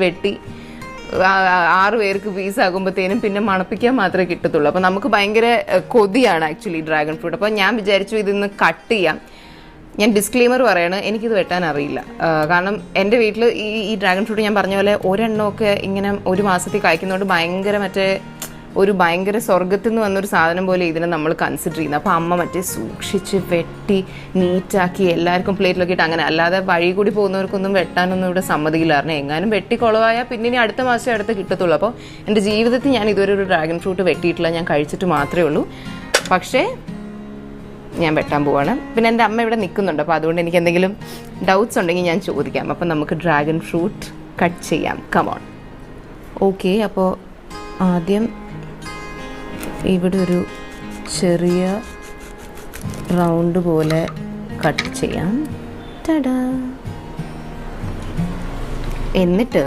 വെട്ടി 6 പേർക്ക് പീസാകുമ്പോഴത്തേനും പിന്നെ മണപ്പിക്കാൻ മാത്രമേ കിട്ടത്തുള്ളൂ. അപ്പോൾ നമുക്ക് ഭയങ്കര കൊതിയാണ് ആക്ച്വലി ഡ്രാഗൺ ഫ്രൂട്ട്. അപ്പോൾ ഞാൻ വിചാരിച്ചു ഇതിന്ന് കട്ട് ചെയ്യാം. ഞാൻ ഡിസ്ക്ലെയിമർ പറയാണ്, എനിക്കിത് വെട്ടാൻ അറിയില്ല. കാരണം എൻ്റെ വീട്ടിൽ ഈ ഡ്രാഗൺ ഫ്രൂട്ട് ഞാൻ പറഞ്ഞ പോലെ ഒരെണ്ണമൊക്കെ ഇങ്ങനെ ഒരു മാസത്തിൽ കായ്ക്കുന്നതുകൊണ്ട് ഭയങ്കര സ്വർഗത്തിൽ നിന്ന് വന്നൊരു സാധനം പോലെ ഇതിനെ നമ്മൾ കൺസിഡർ ചെയ്യുന്നത്. അപ്പോൾ അമ്മ സൂക്ഷിച്ച് വെട്ടി നീറ്റാക്കി എല്ലാവർക്കും പ്ലേറ്റിലൊക്കെ ഇട്ട് അങ്ങനെ, അല്ലാതെ വഴി കൂടി പോകുന്നവർക്കൊന്നും വെട്ടാനൊന്നും ഇവിടെ സമ്മതിക്കില്ലായിരുന്നു. എങ്ങാനും വെട്ടി കുളവായാൽ പിന്നെ ഇനി അടുത്ത മാസം അടുത്ത് കിട്ടത്തുള്ളൂ. അപ്പോൾ എൻ്റെ ജീവിതത്തിൽ ഞാൻ ഇതുവരെ ഒരു ഡ്രാഗൺ ഫ്രൂട്ട് വെട്ടിയിട്ടില്ല, ഞാൻ കഴിച്ചിട്ട് മാത്രമേ ഉള്ളൂ. പക്ഷേ ഞാൻ വെട്ടാൻ പോവാണ്. പിന്നെ എൻ്റെ അമ്മ ഇവിടെ നിൽക്കുന്നുണ്ട്, അപ്പോൾ അതുകൊണ്ട് എനിക്ക് എന്തെങ്കിലും ഡൗട്ട്സ് ഉണ്ടെങ്കിൽ ഞാൻ ചോദിക്കാം. അപ്പം നമുക്ക് ഡ്രാഗൺ ഫ്രൂട്ട് കട്ട് ചെയ്യാം. കമോൺ. ഓക്കെ, അപ്പോൾ ആദ്യം ഇവിടെ ഒരു ചെറിയ റൗണ്ട് പോലെ കട്ട് ചെയ്യാം. ടാടാ. എന്നിട്ട്